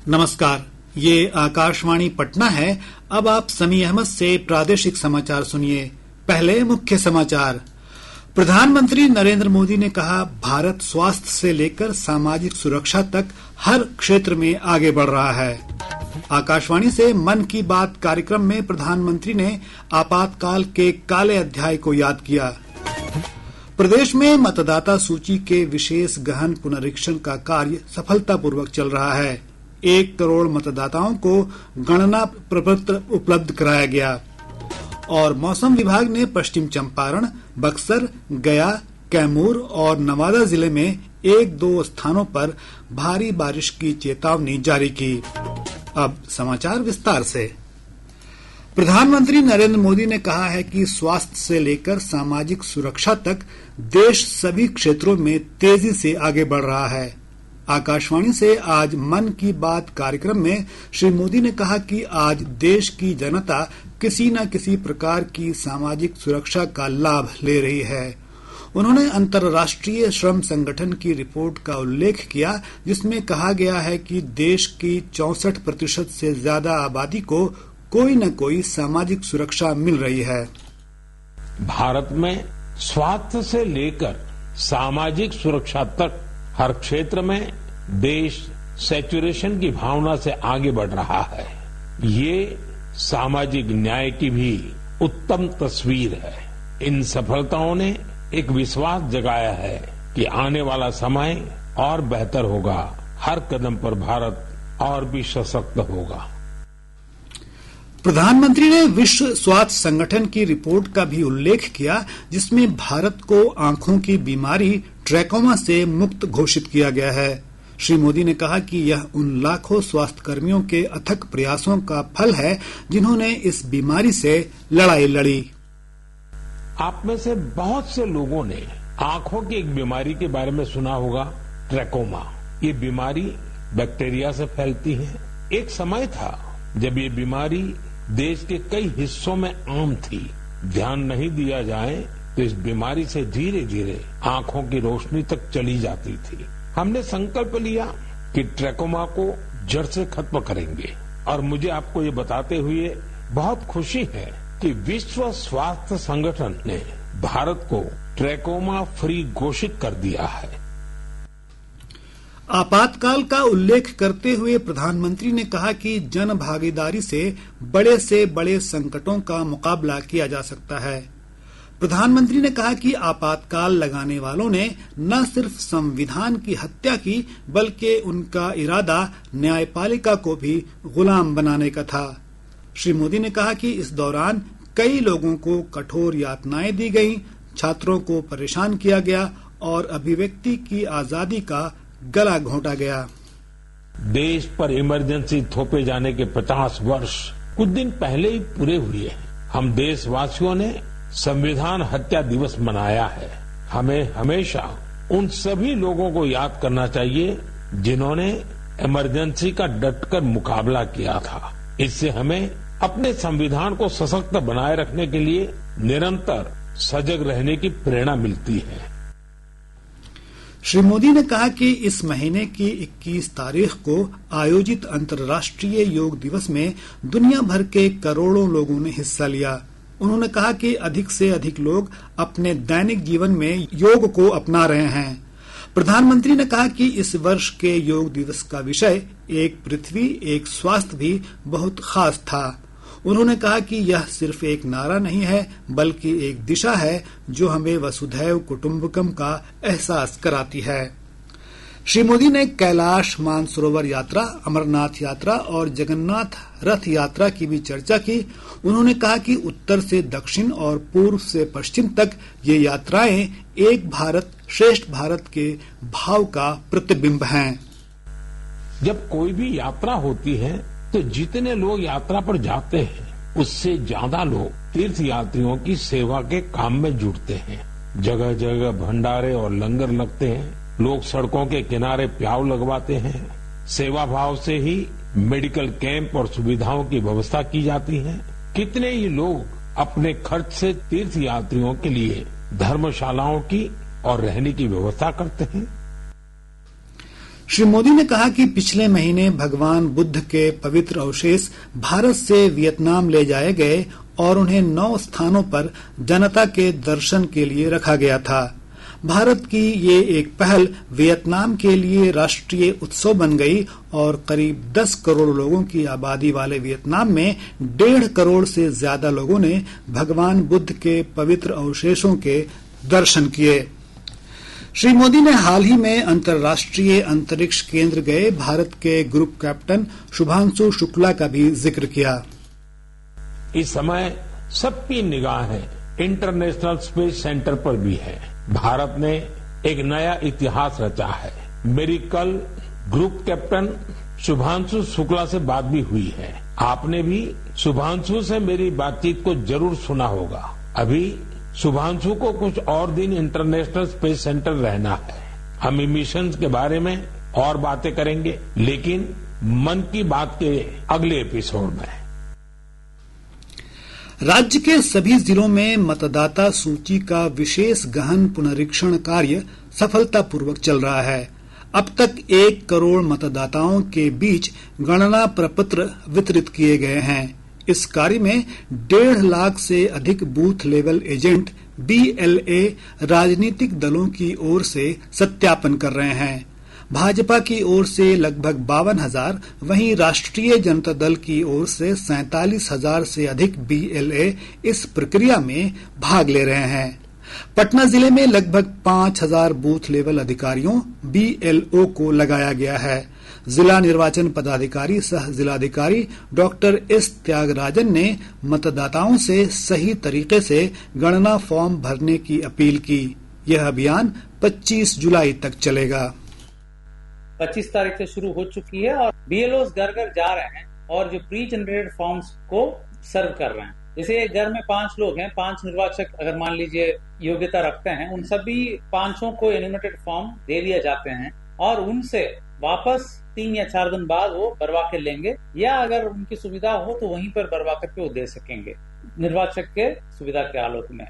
नमस्कार, ये आकाशवाणी पटना है। अब आप समी अहमद से प्रादेशिक समाचार सुनिए। पहले मुख्य समाचार। प्रधानमंत्री नरेंद्र मोदी ने कहा, भारत स्वास्थ्य से लेकर सामाजिक सुरक्षा तक हर क्षेत्र में आगे बढ़ रहा है। आकाशवाणी से मन की बात कार्यक्रम में प्रधानमंत्री ने आपातकाल के काले अध्याय को याद किया। प्रदेश में मतदाता सूची के विशेष गहन पुनरीक्षण का कार्य सफलतापूर्वक चल रहा है। 1 करोड़ मतदाताओं को गणना प्रपत्र उपलब्ध कराया गया। और मौसम विभाग ने पश्चिम चंपारण, बक्सर, गया, कैमूर और नवादा जिले में 1-2 स्थानों पर भारी बारिश की चेतावनी जारी की। अब समाचार विस्तार से। प्रधानमंत्री नरेंद्र मोदी ने कहा है कि स्वास्थ्य से लेकर सामाजिक सुरक्षा तक देश सभी क्षेत्रों में तेजी से आगे बढ़ रहा है। आकाशवाणी से आज मन की बात कार्यक्रम में श्री मोदी ने कहा कि आज देश की जनता किसी न किसी प्रकार की सामाजिक सुरक्षा का लाभ ले रही है। उन्होंने अंतर्राष्ट्रीय श्रम संगठन की रिपोर्ट का उल्लेख किया, जिसमें कहा गया है कि देश की 64% से ज्यादा आबादी को कोई न कोई सामाजिक सुरक्षा मिल रही है। भारत में स्वास्थ्य से लेकर सामाजिक सुरक्षा तक हर क्षेत्र में देश सैचुरेशन की भावना से आगे बढ़ रहा है। ये सामाजिक न्याय की भी उत्तम तस्वीर है। इन सफलताओं ने एक विश्वास जगाया है कि आने वाला समय और बेहतर होगा। हर कदम पर भारत और भी सशक्त होगा। प्रधानमंत्री ने विश्व स्वास्थ्य संगठन की रिपोर्ट का भी उल्लेख किया, जिसमें भारत को आंखों की बीमारी ट्रैकोमा से मुक्त घोषित किया गया है। श्री मोदी ने कहा कि यह उन लाखों स्वास्थ्य कर्मियों के अथक प्रयासों का फल है, जिन्होंने इस बीमारी से लड़ाई लड़ी। आप में से बहुत से लोगों ने आंखों की एक बीमारी के बारे में सुना होगा, ट्रैकोमा। ये बीमारी बैक्टीरिया से फैलती है। एक समय था जब ये बीमारी देश के कई हिस्सों में आम थी। ध्यान नहीं दिया जाए तो इस बीमारी से धीरे धीरे आंखों की रोशनी तक चली जाती थी। हमने संकल्प लिया कि ट्रैकोमा को जड़ से खत्म करेंगे। और मुझे आपको ये बताते हुए बहुत खुशी है कि विश्व स्वास्थ्य संगठन ने भारत को ट्रैकोमा फ्री घोषित कर दिया है। आपातकाल का उल्लेख करते हुए प्रधानमंत्री ने कहा कि जन भागीदारी से बड़े संकटों का मुकाबला किया जा सकता है। प्रधानमंत्री ने कहा कि आपातकाल लगाने वालों ने न सिर्फ संविधान की हत्या की, बल्कि उनका इरादा न्यायपालिका को भी गुलाम बनाने का था। श्री मोदी ने कहा कि इस दौरान कई लोगों को कठोर यातनाएं दी गईं, छात्रों को परेशान किया गया और अभिव्यक्ति की आजादी का गला घोंटा गया। देश पर इमरजेंसी थोपे जाने के 50 वर्ष कुछ दिन पहले ही पूरे हुए हैं। हम देशवासियों ने संविधान हत्या दिवस मनाया है। हमें हमेशा उन सभी लोगों को याद करना चाहिए जिन्होंने इमरजेंसी का डटकर मुकाबला किया था। इससे हमें अपने संविधान को सशक्त बनाए रखने के लिए निरंतर सजग रहने की प्रेरणा मिलती है। श्री मोदी ने कहा कि इस महीने की 21 तारीख को आयोजित अंतर्राष्ट्रीय योग दिवस में दुनिया भर के करोड़ों लोगों ने हिस्सा लिया। उन्होंने कहा कि अधिक से अधिक लोग अपने दैनिक जीवन में योग को अपना रहे हैं। प्रधानमंत्री ने कहा कि इस वर्ष के योग दिवस का विषय एक पृथ्वी एक स्वास्थ्य भी बहुत खास था। उन्होंने कहा कि यह सिर्फ एक नारा नहीं है, बल्कि एक दिशा है जो हमें वसुधैव कुटुंबकम का एहसास कराती है। श्री मोदी ने कैलाश मानसरोवर यात्रा, अमरनाथ यात्रा और जगन्नाथ रथ यात्रा की भी चर्चा की। उन्होंने कहा कि उत्तर से दक्षिण और पूर्व से पश्चिम तक ये यात्राएं एक भारत श्रेष्ठ भारत के भाव का प्रतिबिंब हैं। जब कोई भी यात्रा होती है तो जितने लोग यात्रा पर जाते हैं उससे ज्यादा लोग तीर्थ यात्रियों की सेवा के काम में जुड़ते हैं। जगह जगह भंडारे और लंगर लगते हैं। लोग सड़कों के किनारे प्याऊ लगवाते हैं। सेवा भाव से ही मेडिकल कैंप और सुविधाओं की व्यवस्था की जाती है। कितने ही लोग अपने खर्च से तीर्थ यात्रियों के लिए धर्मशालाओं की और रहने की व्यवस्था करते हैं। श्री मोदी ने कहा कि पिछले महीने भगवान बुद्ध के पवित्र अवशेष भारत से वियतनाम ले जाए गए और उन्हें 9 स्थानों पर जनता के दर्शन के लिए रखा गया था। भारत की ये एक पहल वियतनाम के लिए राष्ट्रीय उत्सव बन गई और करीब 10 करोड़ लोगों की आबादी वाले वियतनाम में 1.5 करोड़ से ज्यादा लोगों ने भगवान बुद्ध के पवित्र अवशेषों के दर्शन किए। श्री मोदी ने हाल ही में अंतर्राष्ट्रीय अंतरिक्ष केंद्र गए भारत के ग्रुप कैप्टन शुभांशु शुक्ला का भी जिक्र किया। इस समय सबकी निगाहें इंटरनेशनल स्पेस सेंटर पर भी है। भारत ने एक नया इतिहास रचा है। मेरी कल ग्रुप कैप्टन शुभांशु शुक्ला से बात भी हुई है। आपने भी शुभांशु से मेरी बातचीत को जरूर सुना होगा। अभी शुभांशु को कुछ और दिन इंटरनेशनल स्पेस सेंटर रहना है। हम मिशंस के बारे में और बातें करेंगे, लेकिन मन की बात के अगले एपिसोड में। राज्य के सभी जिलों में मतदाता सूची का विशेष गहन पुनरीक्षण कार्य सफलतापूर्वक चल रहा है। अब तक 1 करोड़ मतदाताओं के बीच गणना प्रपत्र वितरित किए गए हैं। इस कार्य में 1.5 लाख से अधिक बूथ लेवल एजेंट BLA राजनीतिक दलों की ओर से सत्यापन कर रहे हैं। भाजपा की ओर से लगभग 52,000, वहीं राष्ट्रीय जनता दल की ओर से 47,000 से अधिक BLA इस प्रक्रिया में भाग ले रहे हैं। पटना जिले में लगभग 5,000 बूथ लेवल अधिकारियों BLO को लगाया गया है। जिला निर्वाचन पदाधिकारी सह जिलाधिकारी डॉक्टर S त्यागराजन ने मतदाताओं से सही तरीके से गणना फॉर्म भरने की अपील की। यह अभियान 25 जुलाई तक चलेगा। 25 तारीख से शुरू हो चुकी है और BLOs घर घर जा रहे हैं और जो प्री जनरेटेड फॉर्म्स को सर्व कर रहे हैं। जैसे घर में 5 लोग हैं, 5 निर्वाचक अगर मान लीजिए योग्यता रखते हैं, उन सभी 5 को एनिमेटेड फॉर्म दे दिए जाते हैं और उनसे वापस 3 या 4 दिन बाद वो भरवा के लेंगे, या अगर उनकी सुविधा हो तो वहीं पर भरवा करके वो दे सकेंगे निर्वाचक के सुविधा के आलोक में।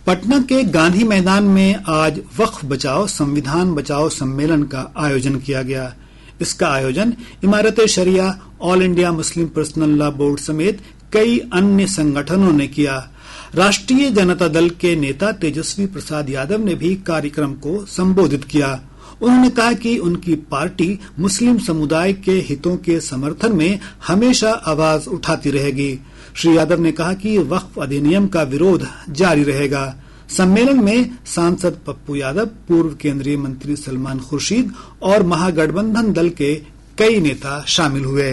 पटना के गांधी मैदान में आज वक्फ बचाओ संविधान बचाओ सम्मेलन का आयोजन किया गया। इसका आयोजन Imarat Shariah, all India Muslim personal law board समेत कई अन्य संगठनों ने किया। राष्ट्रीय जनता दल के नेता तेजस्वी प्रसाद यादव ने भी कार्यक्रम को संबोधित किया। उन्होंने कहा कि उनकी पार्टी मुस्लिम समुदाय के हितों के समर्थन में हमेशा आवाज उठाती रहेगी। श्री यादव ने कहा कि वक्फ अधिनियम का विरोध जारी रहेगा। सम्मेलन में सांसद पप्पू यादव, पूर्व केंद्रीय मंत्री सलमान खुर्शीद और महागठबंधन दल के कई नेता शामिल हुए।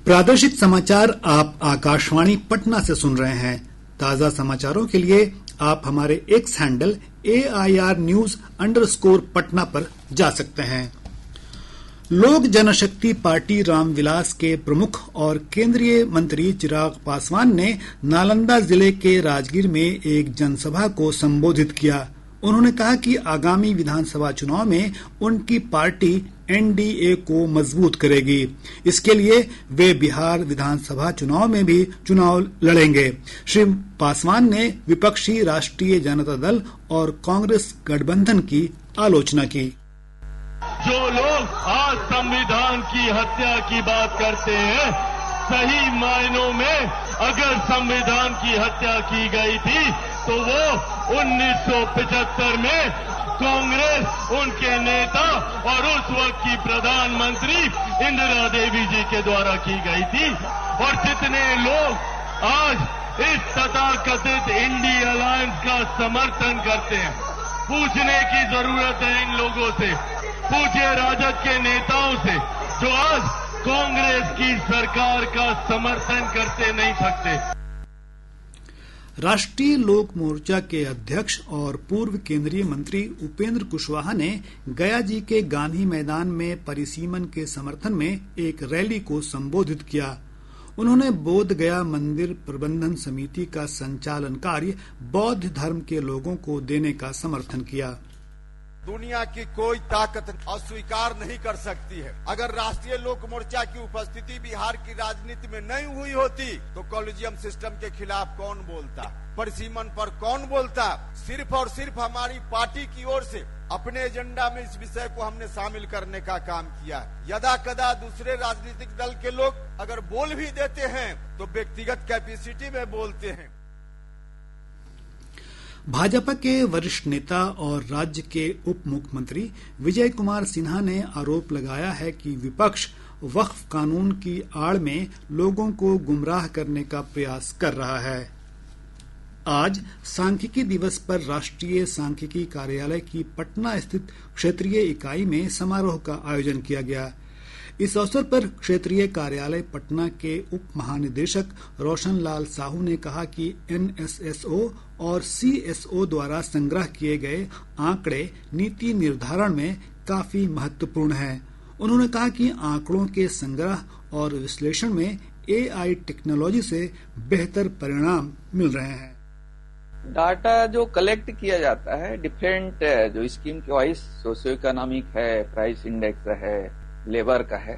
प्रादेशिक समाचार आप आकाशवाणी पटना से सुन रहे हैं। ताजा समाचारों के लिए आप हमारे x handle AIR News_ Patna पर जा सकते हैं। लोक जनशक्ति पार्टी रामविलास के प्रमुख और केंद्रीय मंत्री चिराग पासवान ने नालंदा जिले के राजगीर में एक जनसभा को संबोधित किया। उन्होंने कहा कि आगामी विधानसभा चुनाव में उनकी पार्टी NDA को मजबूत करेगी। इसके लिए वे बिहार विधानसभा चुनाव में भी चुनाव लड़ेंगे। श्री पासवान ने विपक्षी राष्ट्रीय जनता दल और कांग्रेस गठबंधन की आलोचना की। जो लोग आज संविधान की हत्या की बात करते हैं, सही मायनों में अगर संविधान की हत्या की गई थी तो वो 1975 में कांग्रेस, उनके नेता और उस वक्त की प्रधानमंत्री इंदिरा देवी जी के द्वारा की गई थी। और जितने लोग आज इस तथाकथित इंडी अलायंस का समर्थन करते हैं, पूछने की जरूरत है इन लोगों से, पूछिए राजद के नेताओं से जो आज कांग्रेस की सरकार का समर्थन करते नहीं सकते। राष्ट्रीय लोक मोर्चा के अध्यक्ष और पूर्व केंद्रीय मंत्री उपेंद्र कुशवाहा ने गया जी के गांधी मैदान में परिसीमन के समर्थन में एक रैली को संबोधित किया। उन्होंने बोध गया मंदिर प्रबंधन समिति का संचालन कार्य बौद्ध धर्म के लोगों को देने का समर्थन किया। दुनिया की कोई ताकत अस्वीकार नहीं कर सकती है। अगर राष्ट्रीय लोक मोर्चा की उपस्थिति बिहार की राजनीति में नहीं हुई होती तो कॉलेजियम सिस्टम के खिलाफ कौन बोलता, परिसीमन पर कौन बोलता। सिर्फ और सिर्फ हमारी पार्टी की ओर से अपने एजेंडा में इस विषय को हमने शामिल करने का काम किया। यदा कदा दूसरे राजनीतिक दल के लोग अगर बोल भी देते हैं तो व्यक्तिगत कैपेसिटी में बोलते हैं। भाजपा के वरिष्ठ नेता और राज्य के उप मुख्यमंत्री विजय कुमार सिन्हा ने आरोप लगाया है कि विपक्ष वक्फ कानून की आड़ में लोगों को गुमराह करने का प्रयास कर रहा है। आज सांख्यिकी दिवस पर राष्ट्रीय सांख्यिकी कार्यालय की पटना स्थित क्षेत्रीय इकाई में समारोह का आयोजन किया गया। इस अवसर पर क्षेत्रीय कार्यालय पटना के उप महानिदेशक रोशन लाल साहू ने कहा कि एनएसएसओ और सीएसओ द्वारा संग्रह किए गए आंकड़े नीति निर्धारण में काफी महत्वपूर्ण हैं। उन्होंने कहा कि आंकड़ों के संग्रह और विश्लेषण में एआई टेक्नोलॉजी से बेहतर परिणाम मिल रहे हैं। डाटा जो कलेक्ट किया जाता है डिफरेंट जो स्कीम के वाइज सोशियो इकोनॉमिक है, प्राइस इंडेक्स है, लेबर का है,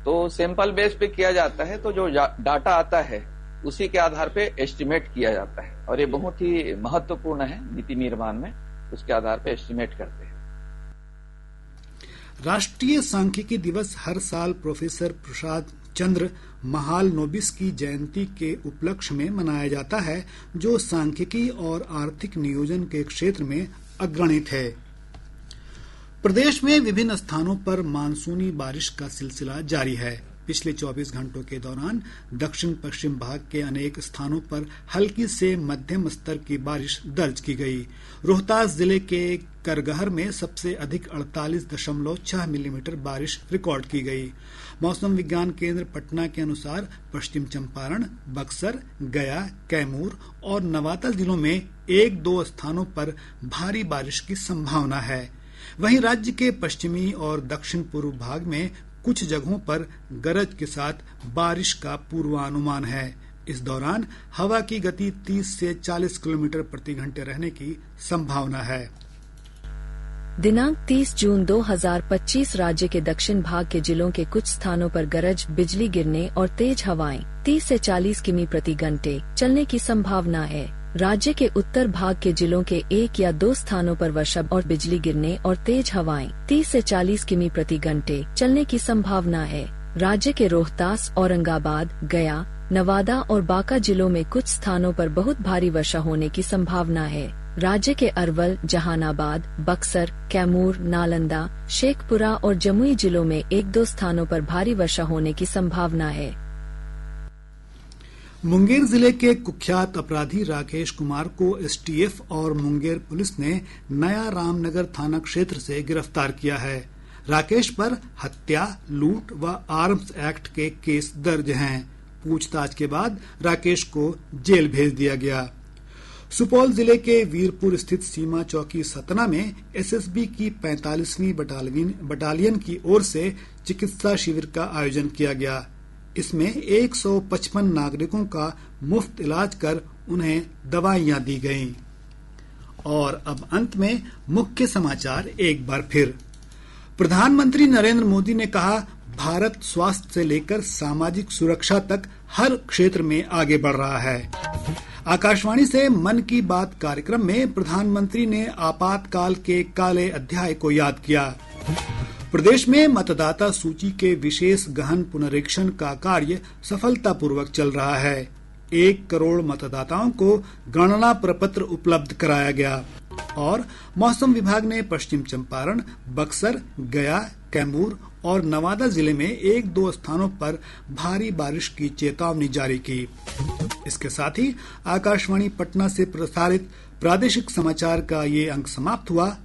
तो सैंपल बेस पे किया जाता है। तो जो डाटा आता है उसी के आधार पे एस्टिमेट किया जाता है और ये बहुत ही महत्वपूर्ण है नीति निर्माण में, उसके आधार पे एस्टिमेट करते हैं। राष्ट्रीय सांख्यिकी दिवस हर साल प्रोफेसर प्रसाद चंद्र महालनोबिस की जयंती के उपलक्ष्य में मनाया जाता है, जो सांख्यिकी और आर्थिक नियोजन के क्षेत्र में अग्रणी थे। प्रदेश में विभिन्न स्थानों पर मानसूनी बारिश का सिलसिला जारी है। पिछले 24 घंटों के दौरान दक्षिण पश्चिम भाग के अनेक स्थानों पर हल्की से मध्यम स्तर की बारिश दर्ज की गई। रोहतास जिले के करगहर में सबसे अधिक 48.6 मिलीमीटर बारिश रिकॉर्ड की गई। मौसम विज्ञान केंद्र पटना के अनुसार पश्चिम चंपारण, बक्सर, गया, कैमूर और नवादा जिलों में 1-2 स्थानों पर भारी बारिश की संभावना है। वहीं राज्य के पश्चिमी और दक्षिण पूर्व भाग में कुछ जगहों पर गरज के साथ बारिश का पूर्वानुमान है। इस दौरान हवा की गति 30 से 40 किलोमीटर प्रति घंटे रहने की संभावना है। दिनांक 30 जून 2025 राज्य के दक्षिण भाग के जिलों के कुछ स्थानों पर गरज, बिजली गिरने और तेज हवाएं 30 से 40 किमी प्रति घंटे चलने की संभावना है। राज्य के उत्तर भाग के जिलों के 1 या 2 स्थानों पर वर्षा और बिजली गिरने और तेज हवाएं 30 से 40 किमी प्रति घंटे चलने की संभावना है। राज्य के रोहतास, औरंगाबाद, गया, नवादा और बांका जिलों में कुछ स्थानों पर बहुत भारी वर्षा होने की संभावना है। राज्य के अरवल, जहानाबाद, बक्सर, कैमूर, नालंदा, शेखपुरा और जमुई जिलों में 1-2 स्थानों पर भारी वर्षा होने की संभावना है। मुंगेर जिले के कुख्यात अपराधी राकेश कुमार को एसटीएफ और मुंगेर पुलिस ने नया रामनगर थाना क्षेत्र से गिरफ्तार किया है। राकेश पर हत्या, लूट व आर्म्स एक्ट के केस दर्ज हैं। पूछताछ के बाद राकेश को जेल भेज दिया गया। सुपौल जिले के वीरपुर स्थित सीमा चौकी सतना में एसएसबी की 45वीं बटालियन की ओर से चिकित्सा शिविर का आयोजन किया गया। इसमें 155 नागरिकों का मुफ्त इलाज कर उन्हें दवाइयां दी गईं। और अब अंत में मुख्य समाचार एक बार फिर। प्रधानमंत्री नरेंद्र मोदी ने कहा, भारत स्वास्थ्य से लेकर सामाजिक सुरक्षा तक हर क्षेत्र में आगे बढ़ रहा है। आकाशवाणी से मन की बात कार्यक्रम में प्रधानमंत्री ने आपातकाल के काले अध्याय को याद किया। प्रदेश में मतदाता सूची के विशेष गहन पुनरीक्षण का कार्य सफलतापूर्वक चल रहा है। 1 करोड़ मतदाताओं को गणना प्रपत्र उपलब्ध कराया गया। और मौसम विभाग ने पश्चिम चंपारण, बक्सर, गया, कैमूर और नवादा जिले में 1-2 स्थानों पर भारी बारिश की चेतावनी जारी की। इसके साथ ही आकाशवाणी पटना से प्रसारित प्रादेशिक समाचार का ये अंक समाप्त हुआ।